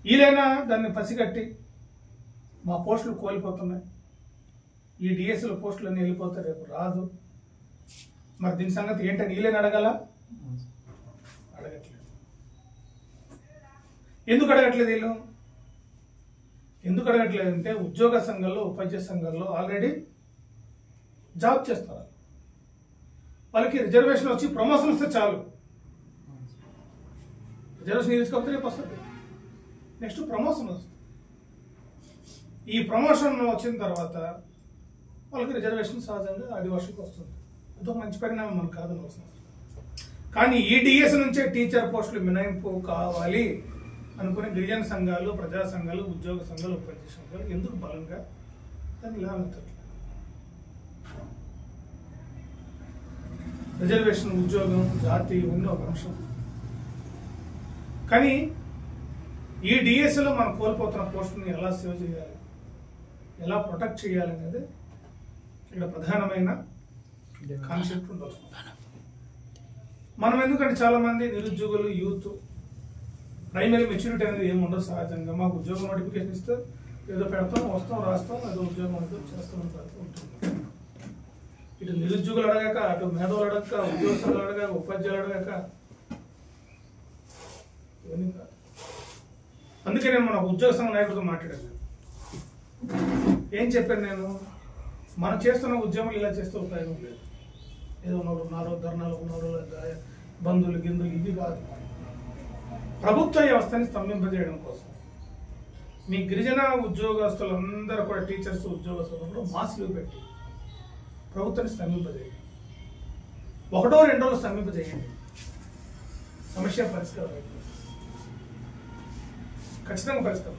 వీలైనా దాన్ని పసిగట్టి మా పోస్టులు కోల్పోతున్నాయి, ఈ డిఎస్సీల పోస్టులన్నీ వెళ్ళిపోతాయి, రేపు రాదు, మరి దీని సంగతి ఏంటని వీలైనా అడగల? అడగట్లేదు. ఎందుకు అడగట్లేదు వీళ్ళు? ఎందుకు అడగట్లేదు అంటే ఉద్యోగ సంఘాల్లో ఉపాధ్యాయ సంఘాల్లో ఆల్రెడీ జాబ్ చేస్తారు. వాళ్ళకి రిజర్వేషన్ వచ్చి ప్రమోషన్ వస్తే చాలు. రిజర్వేషన్ తీసుకోకపోతే రేపు వస్తుంది, నెక్స్ట్ ప్రమోషన్ వస్తుంది. ఈ ప్రమోషన్ వచ్చిన తర్వాత వాళ్ళకి రిజర్వేషన్ సహజంగా ఆదివాసీకి వస్తుంది. అదొక మంచి పరిణామం మనకు కాదని అవసరం. కానీ ఈ డిఎస్ నుంచే టీచర్ పోస్టులు మినహాయింపు కావాలి అనుకునే గిరిజన సంఘాలు, ప్రజా సంఘాలు, ఉద్యోగ సంఘాలు, ఉపాధ్యాయ సంఘాలు ఎందుకు బలంగా దాన్ని లేవనెత్తట్లేదు? రిజర్వేషన్, ఉద్యోగం, జాతి ఇవన్నీ ఒక అంశం. కానీ ఈ డిఎస్లో మనం కోల్పోతున్న పోస్టుని ఎలా సేవ్ చేయాలి, ఎలా ప్రొటెక్ట్ చేయాలి అనేది ఇక్కడ ప్రధానమైన కాన్సెప్ట్ ఉండదు. మనం ఎందుకంటే చాలా మంది నిరుద్యోగులు, యూత్ ప్రైమరీ మెచ్యూరిటీ అనేది ఏమి ఉండదు. సహజంగా మాకు ఉద్యోగం నోటిఫికేషన్ ఇస్తే ఏదో పెడతాం, వస్తాం, రాస్తాం, ఏదో ఉద్యోగం అనేది చేస్తాం ఉంటుంది. ఇటు నిరుద్యోగులు అడగాక, అటు మేధావులు అడగక, ఉద్యోగస్తులు అడగాక, ఉపాధ్యాయులు అడగాక ఇవన్నీ కాదు. అందుకే నేను మన ఉద్యోగ సంఘ నాయకుడితో మాట్లాడాను. ఏం చెప్పాను నేను? మనం చేస్తున్న ఉద్యమాలు ఇలా చేస్తే ఉపయోగం లేదు. ఏదో ఉన్నారు ధర్నాలు ఉన్నారు, బంధువులు గిందులు ఇవి కాదు. ప్రభుత్వ వ్యవస్థని స్తంభింపజేయడం కోసం మీ గిరిజన ఉద్యోగస్తులందరూ కూడా, టీచర్స్, ఉద్యోగస్తులు మాస్ లీవ్ పెట్టి ప్రభుత్వాన్ని స్తంభింపజేయండి. 1-2 రోజులు స్తంభింపజేయండి, సమస్య పరిష్కారం అవుతుంది, ఖచ్చితంగా పరిష్కారం.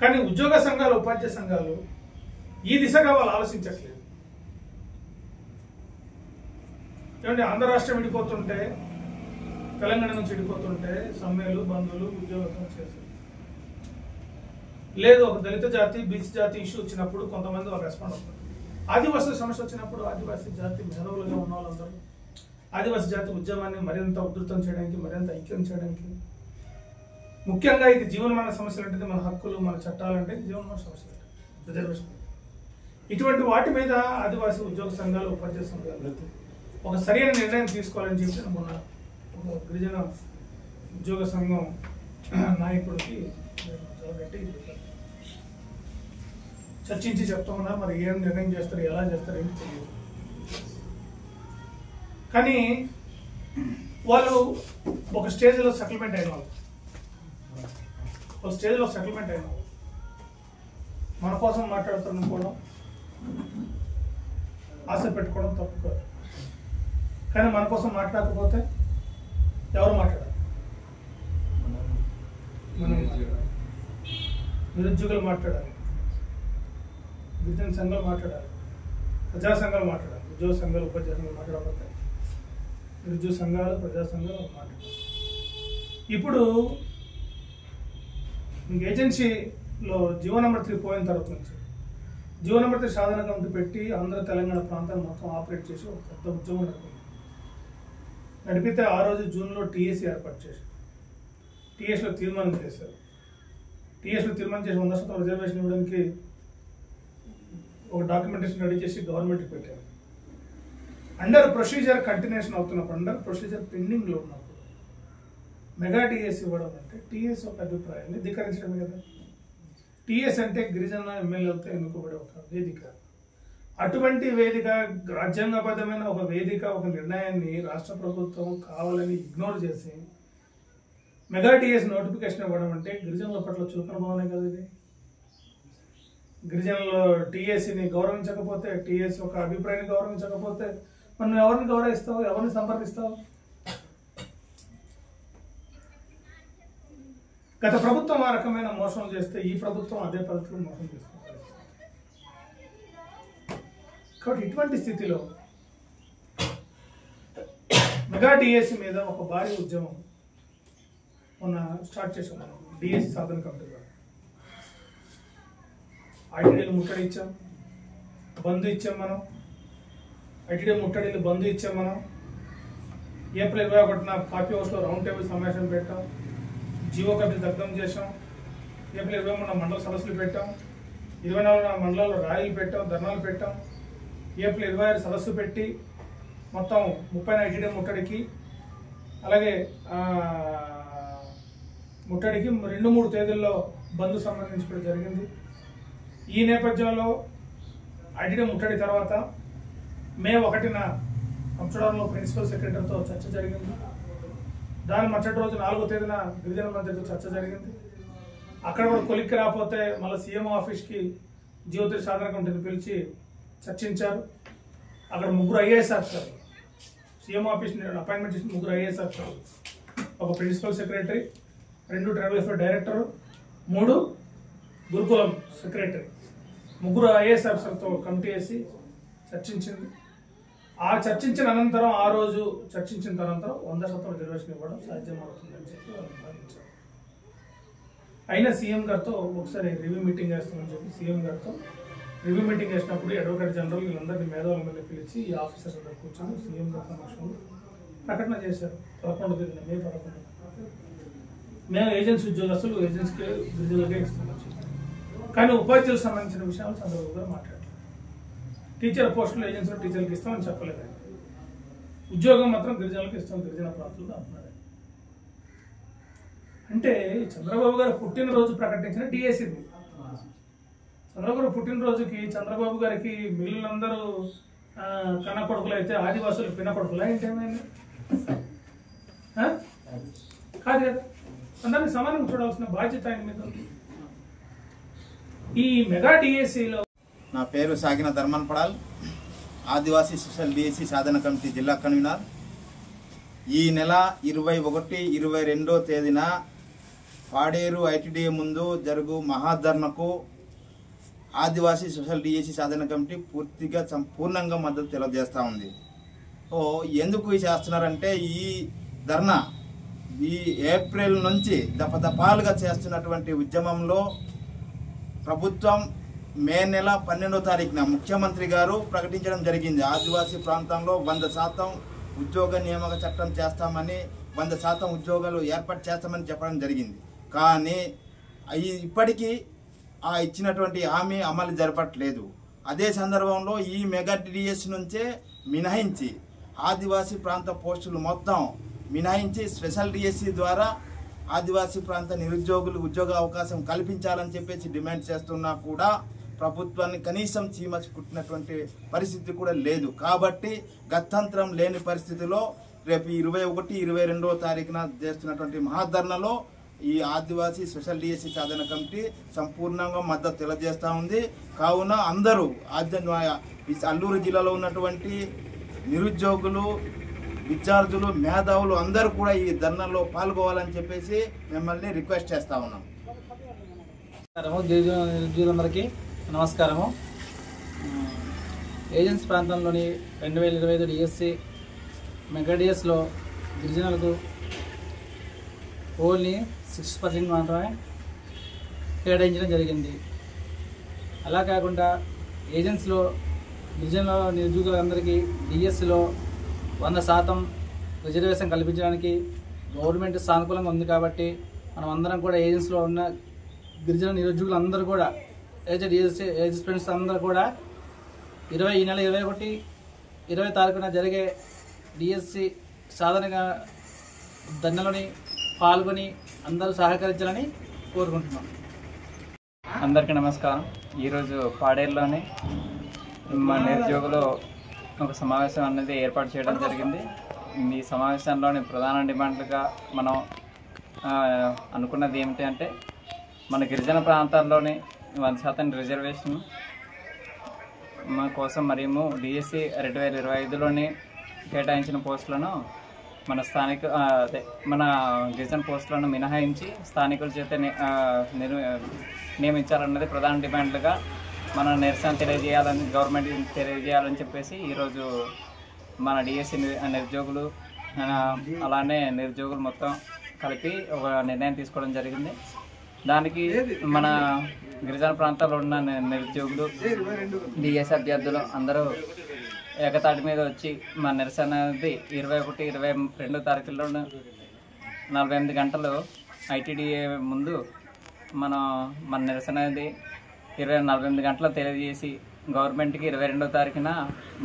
కానీ ఉద్యోగ సంఘాలు, ఉపాధ్యాయ సంఘాలు ఈ దిశగా వాళ్ళు ఆలోచించట్లేదు. ఏమంటే ఆంధ్ర రాష్ట్రం విడిపోతుంటే, తెలంగాణ నుంచి విడిపోతుంటే సమ్మెలు, బంధువులు, ఉద్యోగం చేస్తారు. లేదు ఒక దళిత జాతి, బీసీ జాతి ఇష్యూ వచ్చినప్పుడు కొంతమంది వాళ్ళు రెస్పాండ్ అవుతారు. ఆదివాసీ సమస్య వచ్చినప్పుడు ఆదివాసీ జాతి మేధావులుగా ఉన్న వాళ్ళందరూ ఆదివాసీ జాతి ఉద్యమాన్ని మరింత ఉధృతం చేయడానికి, మరింత ఐక్యం చేయడానికి, ముఖ్యంగా ఇది జీవనమైన సమస్యలు అంటే మన హక్కులు, మన చట్టాలు అంటే జీవనమైన సమస్యలు, రిజర్వేషన్, ఇటువంటి వాటి మీద ఆదివాసీ ఉద్యోగ సంఘాలు, ఉపాధ్యాయ సంఘాలు ఒక సరైన నిర్ణయం తీసుకోవాలని చెప్పి మొన్న ఒక గిరిజన ఉద్యోగ సంఘం నాయకుడికి చర్చించి చెప్తా ఉన్నా. మరి ఏం నిర్ణయం చేస్తారు, ఎలా చేస్తారు ఏంటి తెలియదు. కానీ వాళ్ళు ఒక స్టేజ్లో సెటిల్మెంట్ అయిన వాళ్ళు, ఒక స్టేజ్లో సెటిల్మెంట్ అయిన వాళ్ళు మన కోసం మాట్లాడుతున్నప్పుడు ఆశ పెట్టుకోవడం తప్పు కాదు. కానీ మన కోసం మాట్లాడకపోతే ఎవరు మాట్లాడాలి? మనం నిరుద్యోగులు మాట్లాడాలి, గిరిజన సంఘాలు మాట్లాడాలి, ప్రజా సంఘాలు మాట్లాడాలి. ఉద్యోగ సంఘాలు, ఉపాధ్యాయ సంఘాలు మాట్లాడకపోతే నిరుద్యోగ సంఘాలు, ప్రజా సంఘాలు మాట్లాడాలి. ఇప్పుడు మీకు ఏజెన్సీలో జీవో నెంబర్ 3 పోయిన తర్వాత నుంచి జీవో నెంబర్ 3 సాధన కమిటీ పెట్టి ఆంధ్ర తెలంగాణ ప్రాంతాన్ని మొత్తం ఆపరేట్ చేసి ఒక పెద్ద ఉద్యమం నడిపితే ఆ రోజు జూన్లో టీఎస్సీ ఏర్పాటు చేశారు. టీఎస్లో తీర్మానం చేశారు. టీఎస్లో తీర్మానం చేసి 100% రిజర్వేషన్ ఇవ్వడానికి ఒక డాక్యుమెంటేషన్ రెడీ చేసి గవర్నమెంట్కి పెట్టారు. అండర్ ప్రొసీజర్ కంటిన్యూషన్ అవుతున్నప్పుడు, అండర్ ప్రొసీజర్ పెండింగ్లో ఉన్నప్పుడు మెగా టీఎస్ ఇవ్వడం అంటే టీఎస్ ఒక అభిప్రాయాన్ని ధిక్కరించడమే కదా. టీఎస్ అంటే గిరిజన ఎమ్మెల్యేలతో ఎన్నుకోబడే ఒక వేదిక. అటువంటి వేదిక, రాజ్యాంగబద్ధమైన ఒక వేదిక, ఒక నిర్ణయాన్ని రాష్ట్ర ప్రభుత్వం కావాలని ఇగ్నోర్ చేసి మెగా టీఎస్ నోటిఫికేషన్ ఇవ్వడం అంటే గిరిజనుల పట్ల చులకన భావనే కదా ఇది. గిరిజనులు టీఎస్ని గౌరవించకపోతే, టీఎస్ ఒక అభిప్రాయాన్ని గౌరవించకపోతే మనం ఎవరిని గౌరవిస్తావు, ఎవరిని సంప్రదిస్తావు? గత ప్రభుత్వం ఆ రకమైన మోసం చేస్తే ఈ ప్రభుత్వం అదే పద్ధతిలో మోసం చేస్తుంది. కాబట్టి ఇటువంటి స్థితిలో మెగా డిఎస్సి మీద ఒక భారీ ఉద్యమం మొన్న స్టార్ట్ చేసాం. మనం డిఎస్సి సాధన కమిటీ ద్వారా ఐటీడీలు ముట్టడి ఇచ్చాం, బంధు ఇచ్చాం. మనం ఐటీడీ ముట్టడిలు బంధు ఇచ్చాం. మనం ఏప్రిల్ 21న కాఫీ హౌస్లో రౌండ్ టేబుల్ సమావేశం పెట్టాం. జీవో కమిటీ దగ్ధం చేసాం. ఏప్రిల్ 23 మండల సదస్సులు పెట్టాం. 24 మండలాల్లో ర్యాలీలు పెట్టాం, ధర్నాలు పెట్టాం. ఏప్రిల్ 26 సదస్సు పెట్టి మొత్తం 30 ఐటీడీ ముట్టడికి, అలాగే ముట్టడికి 2-3 తేదీల్లో బంద్ సంబంధించడం జరిగింది. ఈ నేపథ్యంలో ఐటీడీ ముట్టడి తర్వాత మే 1న కంచడంలో ప్రిన్సిపల్ సెక్రటరీతో చర్చ జరిగింది. దాని మరుసటి రోజు 4వ తేదీన గిరిజన మంత్రితో చర్చ జరిగింది. అక్కడ కూడా కొలిక్కి రాకపోతే మళ్ళీ సీఎం ఆఫీస్కి జ్యోతి సాధన కమిటీని పిలిచి చర్చించారు. అక్కడ 3 ఐఏఎస్ ఆఫీసర్లు, సీఎం ఆఫీస్ అపాయింట్మెంట్ చేసిన 3 ఐఏఎస్ ఆఫీసర్లు, ఒక principal secretary, 2 tribal welfare director, 3 Gurukulam secretary, 3 IAS ఆఫీసర్తో committee వేసి చర్చించింది. ఆ చర్చించిన అనంతరం, ఆ రోజు చర్చించిన అనంతరం 100% రిజర్వేషన్ ఇవ్వడం సాధ్యమవుతుందని చెప్పి వాళ్ళు భావించారు. అయినా సీఎం గారితో ఒకసారి రివ్యూ మీటింగ్ వేస్తామని చెప్పి సీఎం గారితో రివ్యూ మీటింగ్ వేసినప్పుడు అడ్వకేట్ జనరల్ వీళ్ళందరినీ మేధావుల మీద పిలిచి ఈ ఆఫీసర్స్ అందరూ కూర్చొని సీఎం గారి సమక్షంలో ప్రకటన చేశారు. 11వ తేదీన మే 11. మేము ఏజెన్సీ ఉద్యోగస్తులు ఏజెన్సీకి గిరిజనులకే ఇస్తామని చెప్పారు. కానీ ఉపాధ్యాయులకు సంబంధించిన విషయాలు చంద్రబాబు గారు మాట్లాడారు. టీచర్ పోస్టులు ఏజెన్సీలో టీచర్లకు ఇస్తామని చెప్పలేదు. ఉద్యోగం మాత్రం గిరిజనులకు ఇస్తాం, గిరిజన ప్రాంతాల్లో అంటున్నారు. అంటే చంద్రబాబు గారు పుట్టినరోజు ప్రకటించిన డిఎస్సీది. చంద్రబాబు గారు పుట్టినరోజుకి చంద్రబాబు గారికి మిగిలినందరూ కన్న కొడుకులు అయితే ఆదివాసులు పిన్న కొడుకులా ఏంటేమైంది? కాదు కదా, అందరినీ సమానంగా చూడాల్సిన బాధ్యత ఆయన మీద ఉంది. ఈ మెగా డిఎస్సీలో నా పేరు సాగిన ధర్మన్ పడాల్, ఆదివాసీ స్పెషల్ డిఎస్సీ సాధన కమిటీ జిల్లా కన్వీనర్. ఈ నెల 21, 22 తేదీన పాడేరు ఐటీడీఏ ముందు జరుగు మహాధర్నకు ఆదివాసీ స్పెషల్ డిఎస్సీ సాధన కమిటీ పూర్తిగా సంపూర్ణంగా మద్దతు తెలియజేస్తూ ఉంది. ఎందుకు చేస్తున్నారంటే ఈ ధర్నా ఈ ఏప్రిల్ నుంచి దపదపాలుగా చేస్తున్నటువంటి ఉద్యమంలో ప్రభుత్వం మే నెల 12వ తారీఖున ముఖ్యమంత్రి గారు ప్రకటించడం జరిగింది. ఆదివాసీ ప్రాంతంలో 100% ఉద్యోగ నియామక చట్టం చేస్తామని, 100% ఉద్యోగాలు ఏర్పాటు చేస్తామని చెప్పడం జరిగింది. కానీ ఇప్పటికీ ఆ ఇచ్చినటువంటి హామీ అమలు జరపట్లేదు. అదే సందర్భంలో ఈ మెగా డిఎస్ నుంచే మినహాయించి ఆదివాసీ ప్రాంత పోస్టులు మొత్తం మినహాయించి స్పెషల్ డిఎస్సి ద్వారా ఆదివాసీ ప్రాంత నిరుద్యోగులు ఉద్యోగ అవకాశం కల్పించాలని చెప్పేసి డిమాండ్ చేస్తున్నా కూడా ప్రభుత్వాన్ని కనీసం చీమ కుట్టినటువంటి పరిస్థితి కూడా లేదు. కాబట్టి గత్యంతరం లేని పరిస్థితిలో రేపు 21, 22వ తారీఖున చేస్తున్నటువంటి మహాధర్నలో ఈ ఆదివాసీ స్పెషల్ డిఎస్సీ సాధన కమిటీ సంపూర్ణంగా మద్దతు తెలియజేస్తూ ఉంది. కావున అందరూ అల్లూరు జిల్లాలో ఉన్నటువంటి నిరుద్యోగులు, విద్యార్థులు, మేధావులు అందరూ కూడా ఈ ధర్నాలో పాల్గొవాలని చెప్పేసి మిమ్మల్ని రిక్వెస్ట్ చేస్తూ ఉన్నాం. నిరుద్యోగులందరికీ నమస్కారము. ఏజెన్సీ ప్రాంతంలోని 2025 డిఎస్సి మెగా డిఎస్లో గిరిజనులకు ఓన్లీ 6% మాత్రమే కేటాయించడం జరిగింది. అలా కాకుండా ఏజెన్సీలో గిరిజన నిరుద్యోగులందరికీ డిఎస్సిలో 100% రిజర్వేషన్ కల్పించడానికి గవర్నమెంట్ సానుకూలంగా ఉంది. కాబట్టి మనం అందరం కూడా ఏజెన్సీలో ఉన్న గిరిజన నిరుద్యోగులందరూ కూడా ఏజెన్స్ ఫ్రెండ్స్ అందరూ కూడా ఈ నెల 21, 20 తారీఖున జరిగే డిఎస్సి సాధనగా ధర్నాలోని పాల్గొని అందరూ సహకరించాలని కోరుకుంటున్నాం. అందరికీ నమస్కారం. ఈరోజు పాడేరులోని మా నిరుద్యోగులు ఒక సమావేశం అనేది ఏర్పాటు చేయడం జరిగింది. ఈ సమావేశంలోని ప్రధాన డిమాండ్లుగా మనం అనుకున్నది ఏమిటి అంటే, మన గిరిజన ప్రాంతాల్లోని 100% రిజర్వేషన్ కోసం మరియు డిఎస్సి 2025లోని కేటాయించిన పోస్టులను మన స్థానిక మన గిరిజన పోస్టులను మినహాయించి స్థానికుల చేత నియమించాలన్నది ప్రధాన డిమాండ్లుగా మన నిరసన తెలియజేయాలని, గవర్నమెంట్ తెలియజేయాలని చెప్పేసి ఈరోజు మన డిఎస్సి నిరుద్యోగులు అలానే నిరుద్యోగులు మొత్తం కలిపి ఒక నిర్ణయం తీసుకోవడం జరిగింది. దానికి మన గిరిజన ప్రాంతాల్లో ఉన్న నిరుద్యోగులు, డిఎస్సి అభ్యర్థులు అందరూ ఏకతాటి మీద వచ్చి మా నిరసన అనేది 21, 22 తారీఖుల్లో 48 గంటలు ఐటీడీఏ ముందు మన నిరసన అనేది 48 గంటలు తెలియజేసి గవర్నమెంట్కి 22వ తారీఖున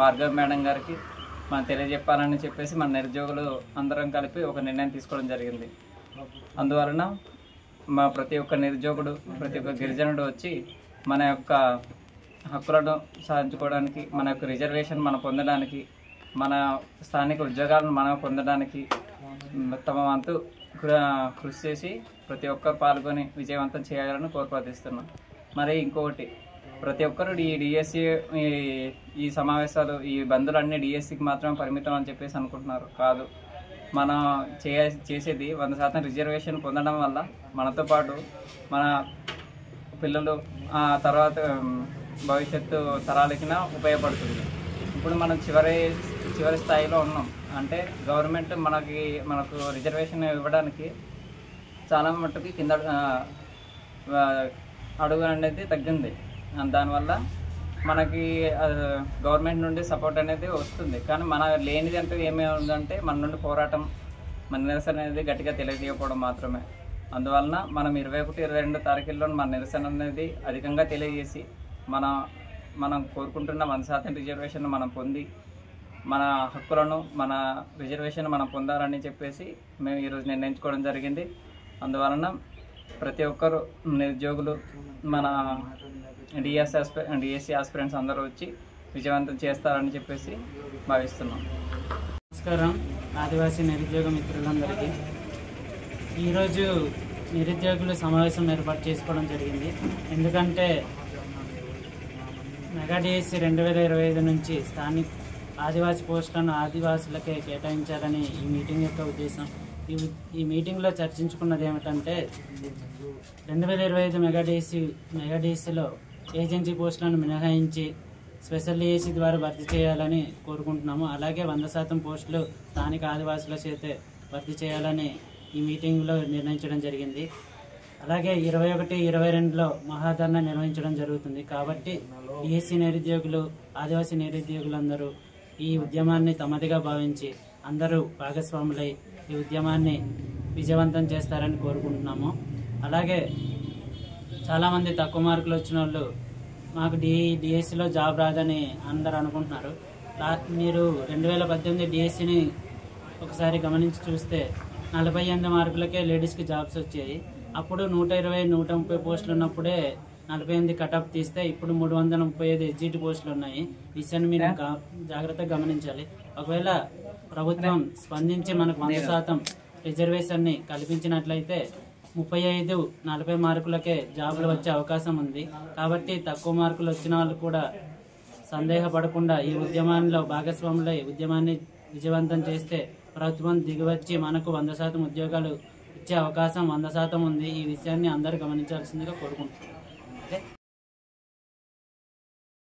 భార్గవి మేడం గారికి మనం తెలియజెప్పాలని చెప్పేసి మన నిరుద్యోగులు అందరం కలిపి ఒక నిర్ణయం తీసుకోవడం జరిగింది. అందువలన ప్రతి ఒక్క నిరుద్యోగుడు, ప్రతి ఒక్క గిరిజనుడు వచ్చి మన యొక్క హక్కులను సాధించుకోవడానికి, మన యొక్క రిజర్వేషన్ మనం పొందడానికి, మన స్థానిక ఉద్యోగాలను మనం పొందడానికి తమ వంతు కృషి చేసి ప్రతి ఒక్కరు పాల్గొని విజయవంతం చేయాలని కోరుపాదిస్తున్నాం. మరి ఇంకొకటి, ప్రతి ఒక్కరు ఈ డిఎస్సి ఈ సమావేశాలు, ఈ బంధులన్నీ డిఎస్సికి మాత్రమే పరిమితం అని చెప్పేసి అనుకుంటున్నారు. కాదు, మనం చేసేది 100% రిజర్వేషన్ పొందడం వల్ల మనతో పాటు మన పిల్లలు తర్వాత భవిష్యత్తు తరాలకి ఉపయోగపడుతుంది. ఇప్పుడు మనం చివరి స్థాయిలో ఉన్నాం. అంటే గవర్నమెంట్ మనకు రిజర్వేషన్ ఇవ్వడానికి చాలా మట్టుకి కింద అడుగు అనేది తగ్గింది. దానివల్ల మనకి గవర్నమెంట్ నుండి సపోర్ట్ అనేది వస్తుంది. కానీ మన లేనిది అంటూ ఏమీ ఉందంటే మన నుండి పోరాటం, మన నిరసన అనేది గట్టిగా తెలియజేయకపోవడం మాత్రమే. అందువలన మనం 21, 22 తారీఖుల్లో మన నిరసన అనేది అధికంగా తెలియజేసి మనం కోరుకుంటున్న 100% రిజర్వేషన్ మనం పొంది మన హక్కులను, మన రిజర్వేషన్ మనం పొందాలని చెప్పేసి మేము ఈరోజు నిర్ణయించుకోవడం జరిగింది. అందువలన ప్రతి ఒక్కరు నిరుద్యోగులు, మన డిఎస్సి ఆస్పిరెంట్స్ అందరూ వచ్చి విజయవంతం చేస్తారని చెప్పేసి భావిస్తున్నాం. నమస్కారం ఆదివాసీ నిరుద్యోగ మిత్రులందరికీ. ఈరోజు నిరుద్యోగులు సమావేశం ఏర్పాటు చేసుకోవడం జరిగింది. ఎందుకంటే మెగా డిఎస్సి 2025 నుంచి స్థానిక ఆదివాసీ పోస్టులను ఆదివాసులకే కేటాయించాలని ఈ మీటింగ్ యొక్క ఉద్దేశం. ఈ మీటింగ్లో చర్చించుకున్నది ఏమిటంటే 2025 మెగా డిఎస్సిలో ఏజెన్సీ పోస్టులను మినహాయించి స్పెషల్ డిఎస్సి ద్వారా భర్తీ చేయాలని కోరుకుంటున్నాము. అలాగే 100% పోస్టులు స్థానిక ఆదివాసుల చేతే భర్తీ చేయాలని ఈ మీటింగ్లో నిర్ణయించడం జరిగింది. అలాగే 21, 22లో మహాధర్నా నిర్వహించడం జరుగుతుంది. కాబట్టి డిఎస్సి నిరుద్యోగులు, ఆదివాసీ నిరుద్యోగులందరూ ఈ ఉద్యమాన్ని తమదిగా భావించి అందరూ భాగస్వాములై ఈ ఉద్యమాన్ని విజయవంతం చేస్తారని కోరుకుంటున్నాము. అలాగే చాలామంది తక్కువ మార్కులు వచ్చిన వాళ్ళు మాకు డిఎస్సిలో జాబ్ రాదని అందరు అనుకుంటున్నారు. మీరు 2018 డిఎస్సిని ఒకసారి గమనించి చూస్తే 48 మార్కులకే లేడీస్కి జాబ్స్ వచ్చాయి. అప్పుడు 120, 130 పోస్టులు ఉన్నప్పుడే 48 కటప్ తీస్తే ఇప్పుడు 335 ఎస్జిటి పోస్టులు ఉన్నాయి. విషయాన్ని మీరు జాగ్రత్తగా గమనించాలి. ఒకవేళ ప్రభుత్వం స్పందించి మనకు 100% రిజర్వేషన్ని కల్పించినట్లయితే 35, 40 మార్కులకే జాబులు వచ్చే అవకాశం ఉంది. కాబట్టి తక్కువ మార్కులు వచ్చిన వాళ్ళు కూడా సందేహపడకుండా ఈ ఉద్యమంలో భాగస్వాములై ఉద్యమాన్ని విజయవంతం చేస్తే ప్రభుత్వం దిగివచ్చి మనకు 100% ఉద్యోగాలు ఇచ్చే అవకాశం 100% ఉంది. ఈ విషయాన్ని అందరూ గమనించాల్సిందిగా కోరుకుంటున్నాను.